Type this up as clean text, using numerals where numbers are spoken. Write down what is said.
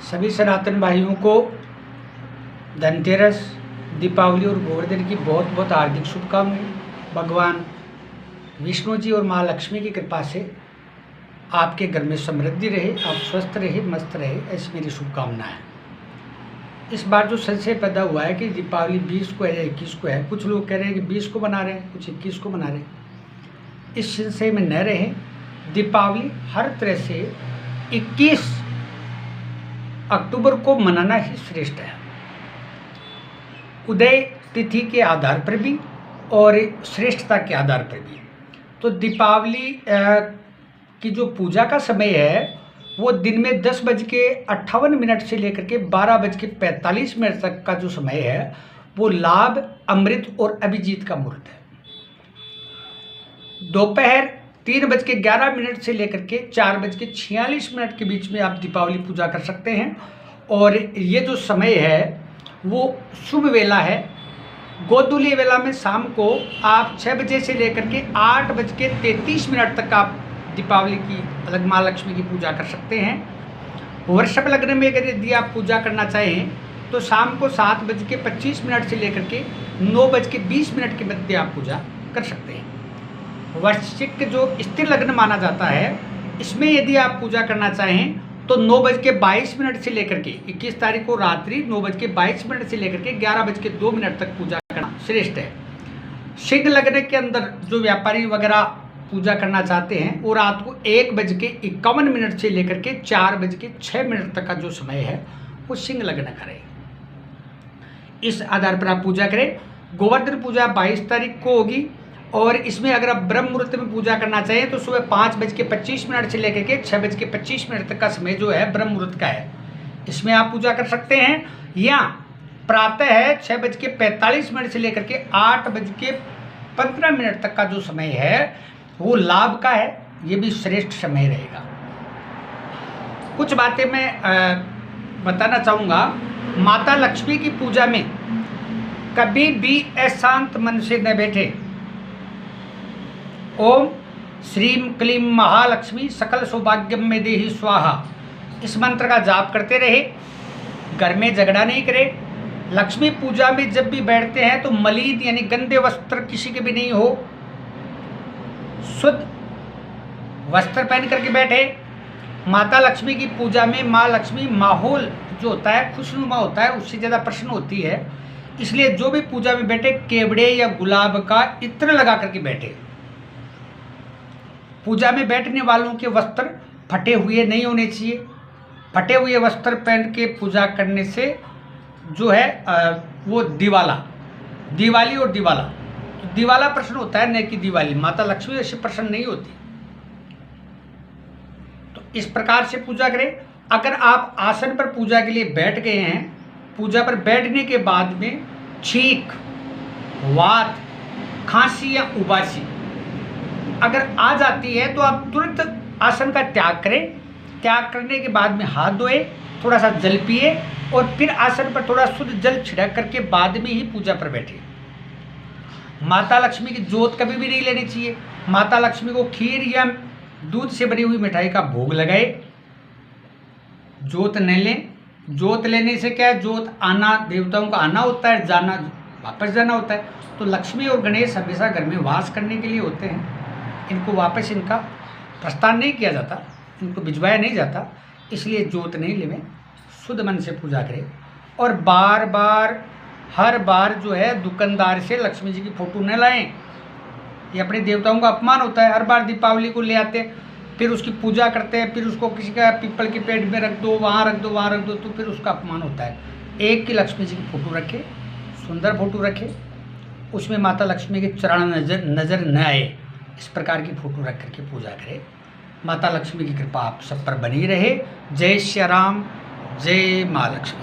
सभी सनातन भाइयों को धनतेरस, दीपावली और गोवर्धन की बहुत बहुत हार्दिक शुभकामनाएं। भगवान विष्णु जी और माँ लक्ष्मी की कृपा से आपके घर में समृद्धि रहे, आप स्वस्थ रहे, मस्त रहे, ऐसी मेरी शुभकामनाएं। इस बार जो संशय पैदा हुआ है कि दीपावली 20 को है या 21 को है, कुछ लोग कह रहे हैं कि 20 को मना रहे हैं, कुछ 21 को मना रहे हैं। इस संशय में न रहें। दीपावली हर तरह से 21 अक्टूबर को मनाना ही श्रेष्ठ है, उदय तिथि के आधार पर भी और श्रेष्ठता के आधार पर भी। तो दीपावली की जो पूजा का समय है वो दिन में 10:58 से लेकर के 12:45 तक का जो समय है वो लाभ, अमृत और अभिजीत का मुहूर्त है। दोपहर 3:11 से लेकर के 4:46 के बीच में आप दीपावली पूजा कर सकते हैं। और ये जो समय है वो शुभ वेला है। गोधूली वेला में शाम को आप 6 बजे से लेकर के 8:33 तक आप दीपावली की अलग माँ लक्ष्मी की पूजा कर सकते हैं। वृषभ लग्न में अगर यदि आप पूजा करना चाहें तो शाम को 7:25 से लेकर के 9:20 के मध्य आप पूजा कर सकते हैं। वृश्चिक जो स्थिर लग्न माना जाता है, इसमें यदि आप पूजा करना चाहें तो 9:22 से लेकर के 21 तारीख को रात्रि 9:22 से लेकर के 11:02 तक पूजा करना श्रेष्ठ है। सिंह लग्न के अंदर जो व्यापारी वगैरह पूजा करना चाहते हैं वो रात को 1:51 से लेकर के 4:06 तक का जो समय है वो सिंह लग्न करें। इस आधार पर आप पूजा करें। गोवर्धन पूजा 22 तारीख को होगी और इसमें अगर आप ब्रह्म मुहूर्त में पूजा करना चाहें तो सुबह 5:25 से लेकर के 6:25 तक का समय जो है ब्रह्म मुहूर्त का है, इसमें आप पूजा कर सकते हैं। या प्रातः है 6:45 से लेकर के 8:15 तक का जो समय है वो लाभ का है, ये भी श्रेष्ठ समय रहेगा। कुछ बातें मैं बताना चाहूँगा। माता लक्ष्मी की पूजा में कभी भी अशांत मन से न बैठे। ओम श्रीम क्लीम महालक्ष्मी सकल सौभाग्यम में देहि स्वाहा, इस मंत्र का जाप करते रहे। घर में झगड़ा नहीं करे। लक्ष्मी पूजा में जब भी बैठते हैं तो मलिन यानी गंदे वस्त्र किसी के भी नहीं हो, शुद्ध वस्त्र पहन करके बैठे। माता लक्ष्मी की पूजा में माँ लक्ष्मी माहौल जो होता है खुशनुमा होता है, उससे ज़्यादा प्रसन्न होती है। इसलिए जो भी पूजा में बैठे केवड़े या गुलाब का इत्र लगा करके बैठे। पूजा में बैठने वालों के वस्त्र फटे हुए नहीं होने चाहिए। फटे हुए वस्त्र पहन के पूजा करने से जो है वो दिवाली और दिवाला, तो दिवाला प्रश्न होता है न कि दिवाली। माता लक्ष्मी ऐसे प्रश्न नहीं होती। तो इस प्रकार से पूजा करें। अगर आप आसन पर पूजा के लिए बैठ गए हैं, पूजा पर बैठने के बाद में छींक, वात, खांसी या उबासी अगर आ जाती है तो आप तुरंत आसन का त्याग करें। त्याग करने के बाद में हाथ धोए, थोड़ा सा जल पिए और फिर आसन पर थोड़ा शुद्ध जल छिड़क करके बाद में ही पूजा पर बैठे। माता लक्ष्मी की जोत कभी भी नहीं लेनी चाहिए। माता लक्ष्मी को खीर या दूध से बनी हुई मिठाई का भोग लगाए। जोत न लें। जोत लेने से क्या है, जोत आना देवताओं का आना होता है, जाना वापस जाना होता है। तो लक्ष्मी और गणेश हमेशा घर में वास करने के लिए होते हैं। इनको वापस इनका प्रस्थान नहीं किया जाता, इनको भिजवाया नहीं जाता, इसलिए जोत नहीं लेवें। शुद्ध मन से पूजा करें। और बार बार हर बार जो है दुकानदार से लक्ष्मी जी की फोटो न लाएं। ये अपने देवताओं का अपमान होता है। हर बार दीपावली को ले आते, फिर उसकी पूजा करते हैं, फिर उसको किसी का पीपल के पेड़ में रख दो, वहाँ रख दो, वहाँ रख दो, तो फिर उसका अपमान होता है। एक की लक्ष्मी जी की फोटो रखे, सुंदर फोटो रखे, उसमें माता लक्ष्मी के चरण नजर न आए, इस प्रकार की फोटो रख करके पूजा करें। माता लक्ष्मी की कृपा आप सब पर बनी रहे। जय श्री राम, जय माँ लक्ष्मी।